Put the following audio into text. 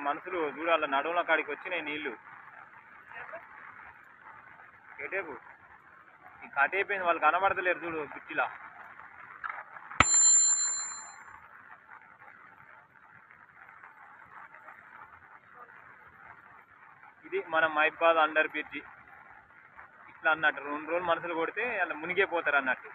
మనుషులు చూడాల నడువుల కాడికి వచ్చినాయి నీళ్లు. కేటేపు ఈ కటైపోయింది, వాళ్ళు కనబడతలేరు చూడు పిచ్చిలా. ఇది మన మైబాద్ అండర్ బ్రిడ్జి. ఇట్లా అన్నట్టు 2 రోజులు మనుషులు కొడితే అలా మునిగే పోతారు అన్నట్టు.